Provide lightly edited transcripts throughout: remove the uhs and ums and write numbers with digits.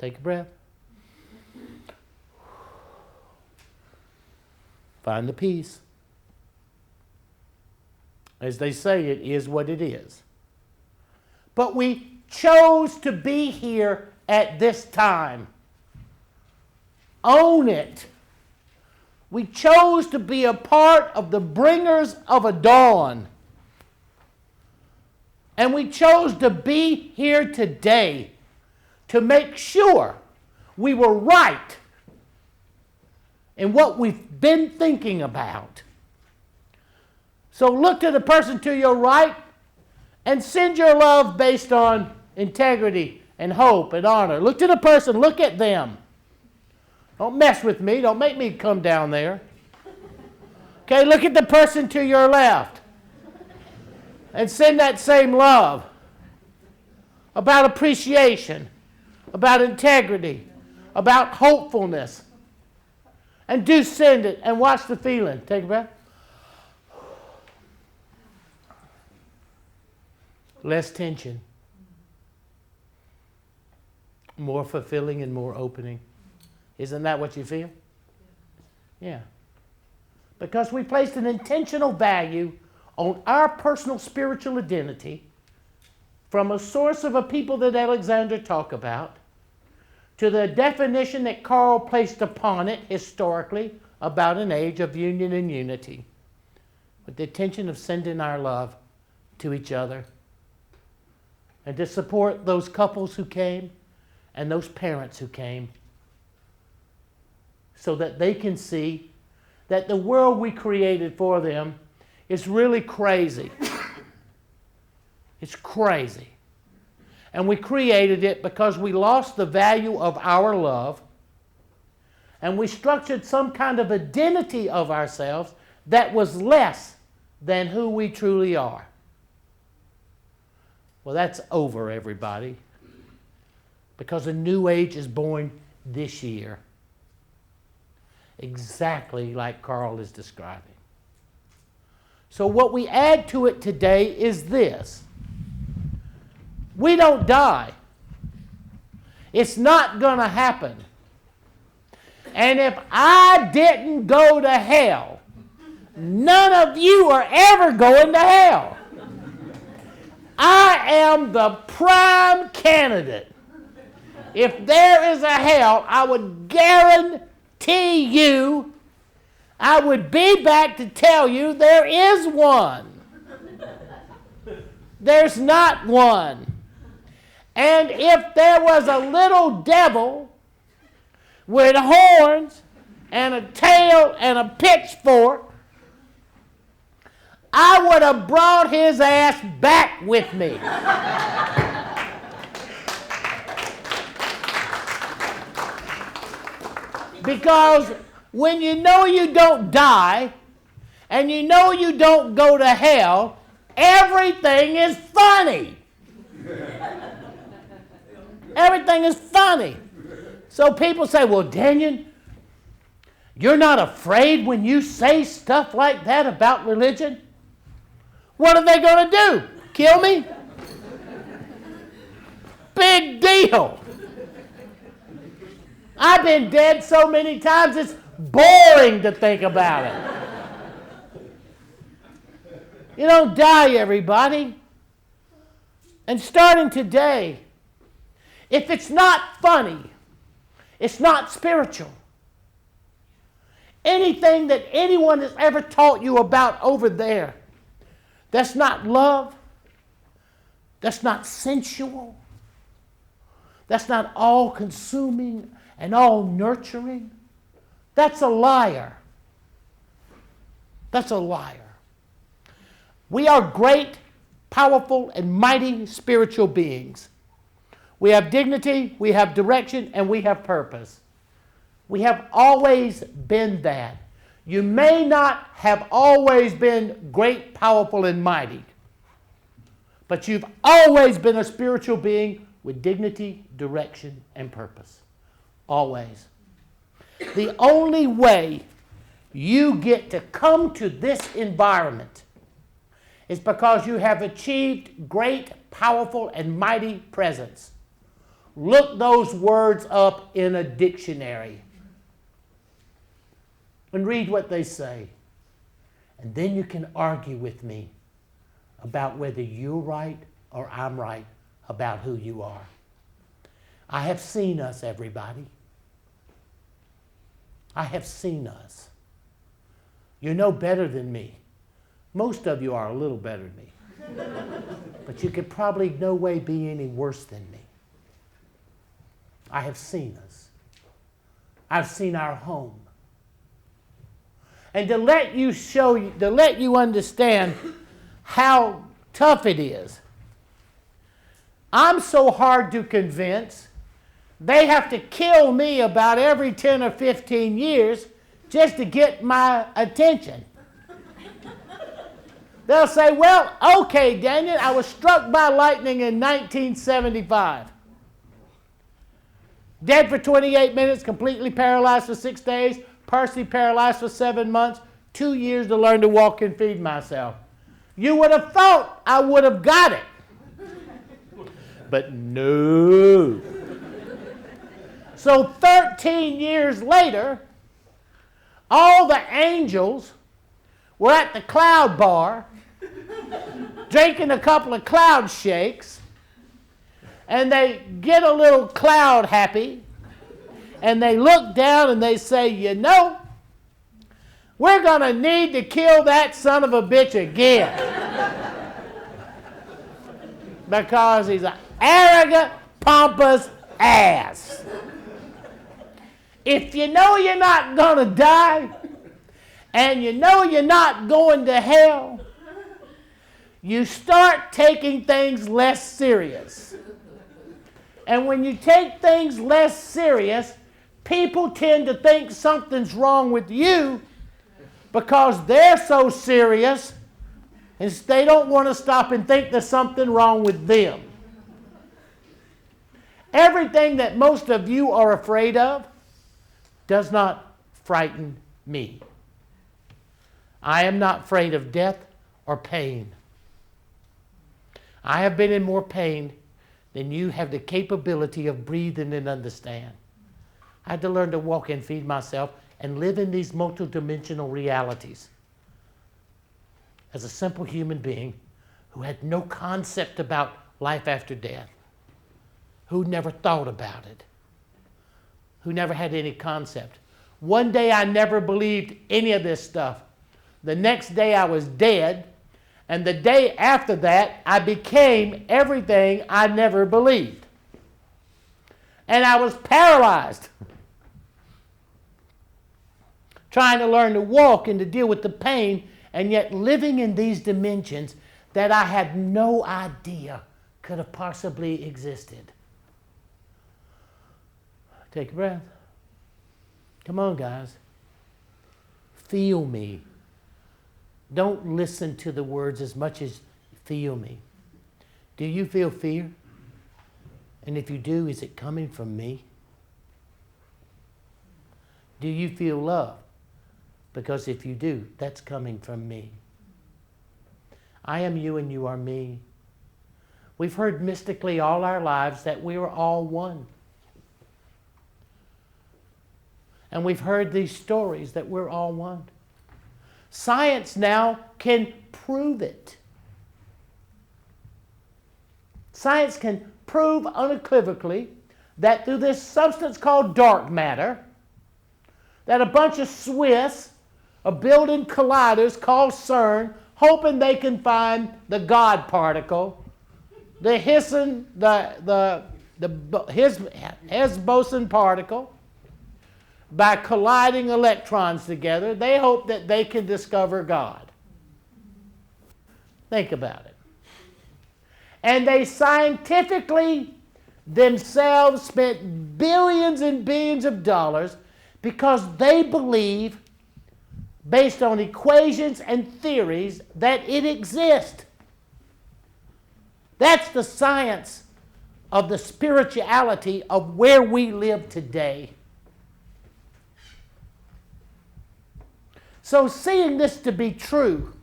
Take a breath. Find the peace. As they say, it is what it is. But we chose to be here at this time. Own it. We chose to be a part of the bringers of a dawn. And we chose to be here today to make sure we were right in what we've been thinking about. So look to the person to your right and send your love based on integrity and hope and honor. Look to the person, look at them. Don't mess with me, don't make me come down there. Okay, look at the person to your left and send that same love about appreciation, about integrity, about hopefulness. And do send it and watch the feeling. Take a breath. Less tension. More fulfilling and more opening. Isn't that what you feel? Yeah. Because we placed an intentional value on our personal spiritual identity from a source of a people that Alexander talked about to the definition that Carl placed upon it historically about an age of union and unity, with the intention of sending our love to each other and to support those couples who came and those parents who came so that they can see that the world we created for them is really crazy. It's crazy. And we created it because we lost the value of our love, and we structured some kind of identity of ourselves that was less than who we truly are. Well, that's over, everybody, because a new age is born this year, exactly like Carl is describing. So what we add to it today is this. We don't die. It's not going to happen. And if I didn't go to hell, none of you are ever going to hell. I am the prime candidate. If there is a hell, I would guarantee you, I would be back to tell you there is one. There's not one. And if there was a little devil with horns and a tail and a pitchfork, I would have brought his ass back with me. Because when you know you don't die and you know you don't go to hell, everything is funny. Everything is funny. So people say, well, Dannion, you're not afraid when you say stuff like that about religion? What are they going to do? Kill me? Big deal. I've been dead so many times, it's boring to think about it. You don't die, everybody. And starting today, if it's not funny, it's not spiritual. Anything that anyone has ever taught you about over there, that's not love, that's not sensual, that's not all-consuming and all-nurturing, that's a liar. That's a liar. We are great, powerful, and mighty spiritual beings. We have dignity, we have direction, and we have purpose. We have always been that. You may not have always been great, powerful, and mighty, but you've always been a spiritual being with dignity, direction, and purpose. Always. The only way you get to come to this environment is because you have achieved great, powerful, and mighty presence. look those words up in a dictionary and read what they say. And then you can argue with me about whether you're right or I'm right about who you are. I have seen us, everybody. I have seen us. You're no better than me. Most of you are a little better than me. But you could probably no way be any worse than me. I have seen us. I've seen our home. And to let you understand how tough it is, I'm so hard to convince, they have to kill me about every 10 or 15 years just to get my attention. They'll say, well, okay, Dannion, I was struck by lightning in 1975. Dead for 28 minutes, completely paralyzed for 6 days, partially paralyzed for 7 months, 2 years to learn to walk and feed myself. You would have thought I would have got it. But no. So 13 years later, all the angels were at the cloud bar drinking a couple of cloud shakes, and they get a little cloud happy, and they look down and they say, you know, we're going to need to kill that son of a bitch again. Because he's an arrogant, pompous ass. If you know you're not going to die, and you know you're not going to hell, you start taking things less serious. And when you take things less serious, people tend to think something's wrong with you because they're so serious and they don't want to stop and think there's something wrong with them. Everything that most of you are afraid of does not frighten me. I am not afraid of death or pain. I have been in more pain than you have the capability of breathing and understand. I had to learn to walk and feed myself and live in these multidimensional realities as a simple human being who had no concept about life after death, who never thought about it, who never had any concept. One day I never believed any of this stuff. The next day I was dead, and the day after that I became everything I never believed. And I was paralyzed, trying to learn to walk and to deal with the pain, and yet living in these dimensions that I had no idea could have possibly existed. Take a breath. Come on, guys. Feel me. Don't listen to the words as much as feel me. Do you feel fear? And if you do, is it coming from me? Do you feel love? Because if you do, that's coming from me. I am you and you are me. We've heard mystically all our lives that we are all one. And we've heard these stories that we're all one. Science now can prove it. Science can prove unequivocally that through this substance called dark matter, that a bunch of Swiss are building colliders called CERN, hoping they can find the God particle, the Higgs boson particle. By colliding electrons together, they hope that they can discover God. Think about it. And they scientifically themselves spent billions and billions of dollars because they believe, based on equations and theories, that it exists. That's the science of the spirituality of where we live today. So seeing this to be true,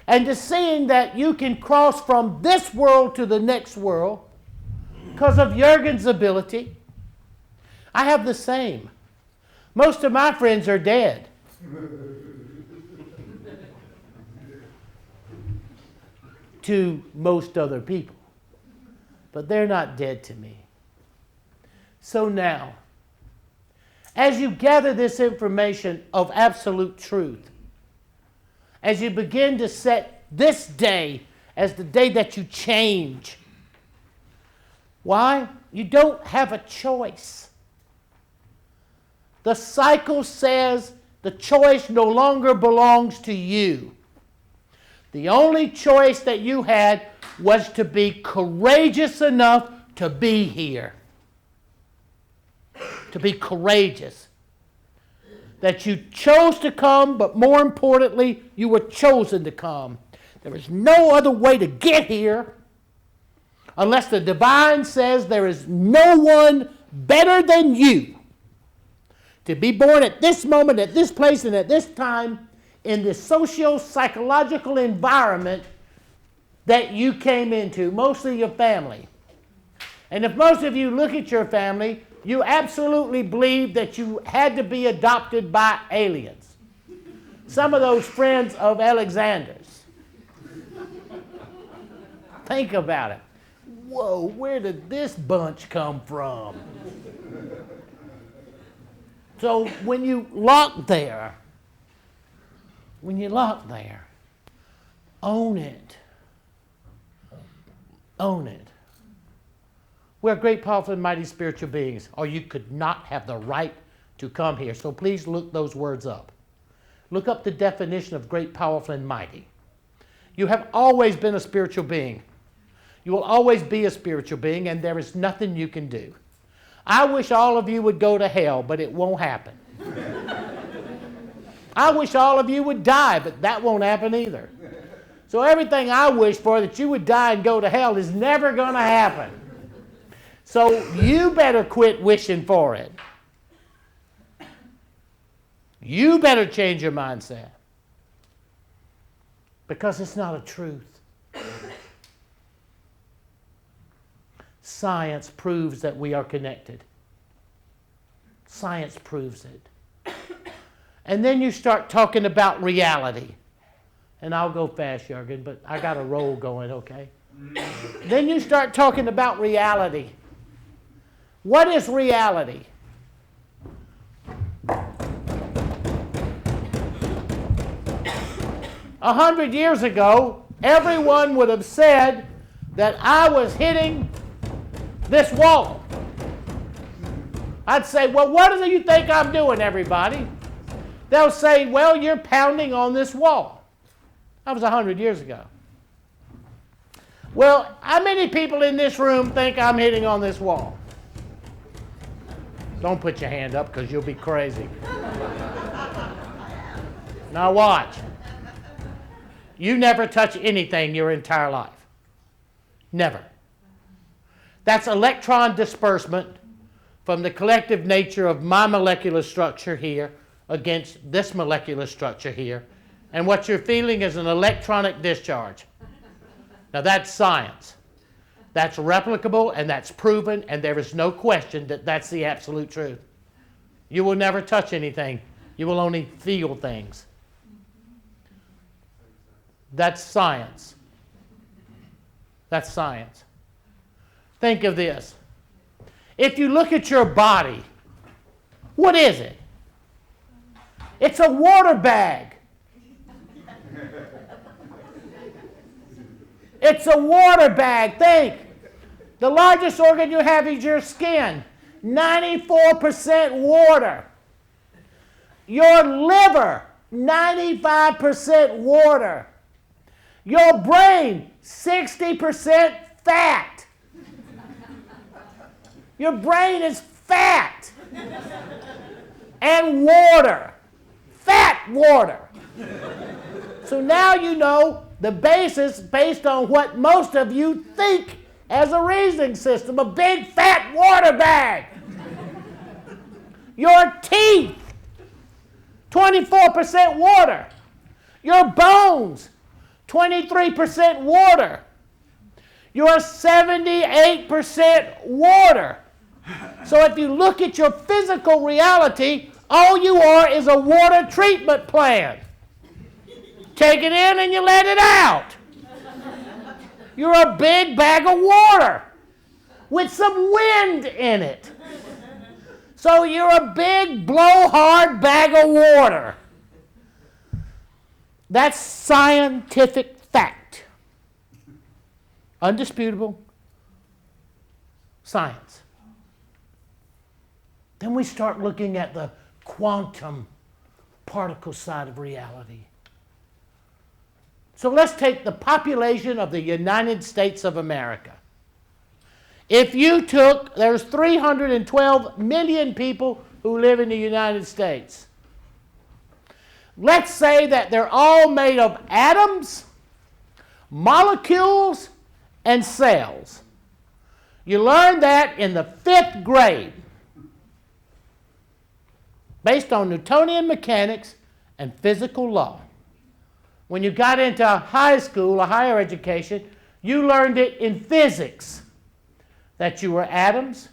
and to seeing that you can cross from this world to the next world, because of Jörgen's ability. I have the same. Most of my friends are dead. To most other people. But they're not dead to me. So now, as you gather this information of absolute truth, as you begin to set this day as the day that you change, why? You don't have a choice. The cycle says the choice no longer belongs to you. The only choice that you had was to be courageous enough to be here. To be courageous. That you chose to come, but more importantly, you were chosen to come. There is no other way to get here unless the divine says there is no one better than you to be born at this moment, at this place, and at this time in the socio-psychological environment that you came into, mostly your family. And if most of you look at your family, you absolutely believe that you had to be adopted by aliens. Some of those friends of Alexander's. Think about it. Whoa, where did this bunch come from? So when you lock there, own it. Own it. We're great, powerful, and mighty spiritual beings, or you could not have the right to come here. So please look those words up. Look up the definition of great, powerful, and mighty. You have always been a spiritual being. You will always be a spiritual being, and there is nothing you can do. I wish all of you would go to hell, but it won't happen. I wish all of you would die, but that won't happen either. So everything I wish for, that you would die and go to hell, is never going to happen. So you better quit wishing for it. You better change your mindset. Because it's not a truth. Science proves that we are connected. Science proves it. And then you start talking about reality. And I'll go fast, Jörgen, but I got a roll going, okay? Then you start talking about reality. What is reality? A 100 years ago, everyone would have said that I was hitting this wall. I'd say, well, what do you think I'm doing, everybody? They'll say, well, you're pounding on this wall. That was 100 years ago. Well, how many people in this room think I'm hitting on this wall? Don't put your hand up because you'll be crazy. Now watch. You never touch anything your entire life. Never. That's electron disbursement from the collective nature of my molecular structure here against this molecular structure here. And what you're feeling is an electronic discharge. Now that's science. That's replicable and that's proven, and there is no question that that's the absolute truth. You will never touch anything. You will only feel things. That's science. That's science. Think of this. If you look at your body, what is it? It's a water bag. It's a water bag. Think. The largest organ you have is your skin. 94% water. Your liver, 95% water. Your brain, 60% fat. Your brain is fat. And water. Fat water. So now you know the basis based on what most of you think as a reasoning system, a big fat water bag. Your teeth, 24% water. Your bones, 23% water. You're 78% water. So if you look at your physical reality, all you are is a water treatment plant. Take it in and you let it out. You're a big bag of water with some wind in it. So you're a big blowhard bag of water. That's scientific fact. Undisputable science. Then we start looking at the quantum particle side of reality. So let's take the population of the United States of America. If you took, there's 312 million people who live in the United States. Let's say that they're all made of atoms, molecules, and cells. You learned that in the 5th grade, based on Newtonian mechanics and physical law. When you got into high school or higher education, you learned it in physics, that you were atoms,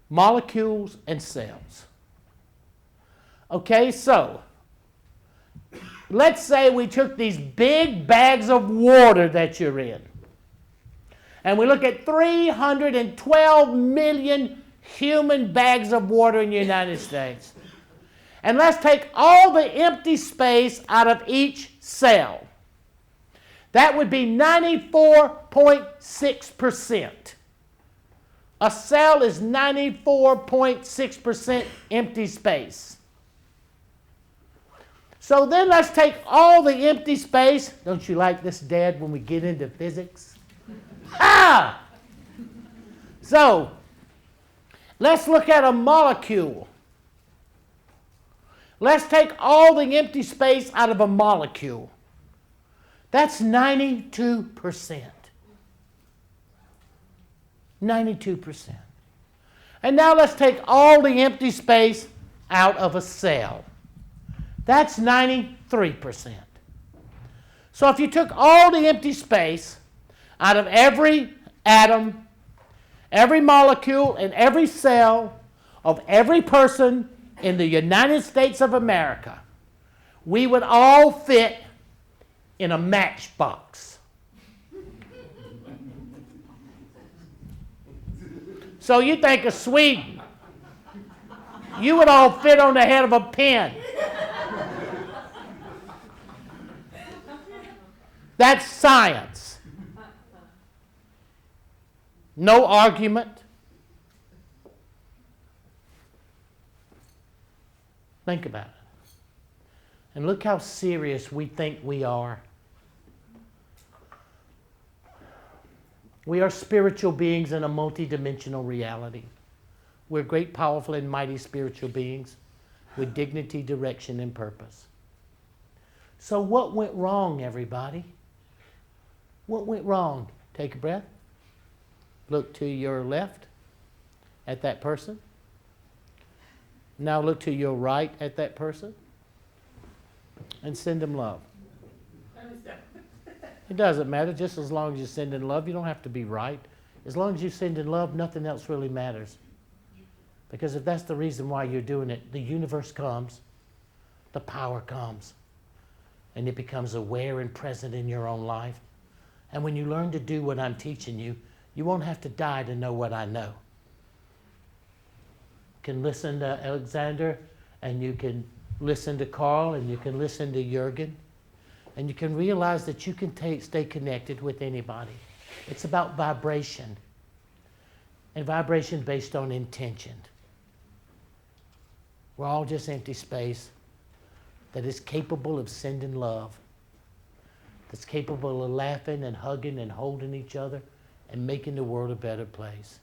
molecules, and cells. Okay, so let's say we took these big bags of water that you're in, and we look at 312 million human bags of water in the United States. And let's take all the empty space out of each cell. That would be 94.6%. A cell is 94.6% empty space. So then let's take all the empty space. Don't you like this, Dad, when we get into physics? Ah! So let's look at a molecule. Let's take all the empty space out of a molecule. That's 92%. 92%. And now let's take all the empty space out of a cell. That's 93%. So if you took all the empty space out of every atom, every molecule, and every cell of every person in the United States of America, we would all fit in a matchbox. So you think of Sweden, you would all fit on the head of a pin. That's science. No argument. Think about it. And look how serious we think we are. We are spiritual beings in a multidimensional reality. We're great, powerful, and mighty spiritual beings with dignity, direction, and purpose. So what went wrong, everybody? What went wrong? Take a breath. Look to your left at that person. Now look to your right at that person and send them love. It doesn't matter, just as long as you send in love. You don't have to be right. As long as you send in love, nothing else really matters. Because if that's the reason why you're doing it, the universe comes, the power comes, and it becomes aware and present in your own life. And when you learn to do what I'm teaching you, you won't have to die to know what I know. You can listen to Alexander, and you can listen to Carl, and you can listen to Jörgen, and you can realize that you can stay connected with anybody. It's about vibration, and vibration based on intention. We're all just empty space that is capable of sending love, that's capable of laughing and hugging and holding each other and making the world a better place.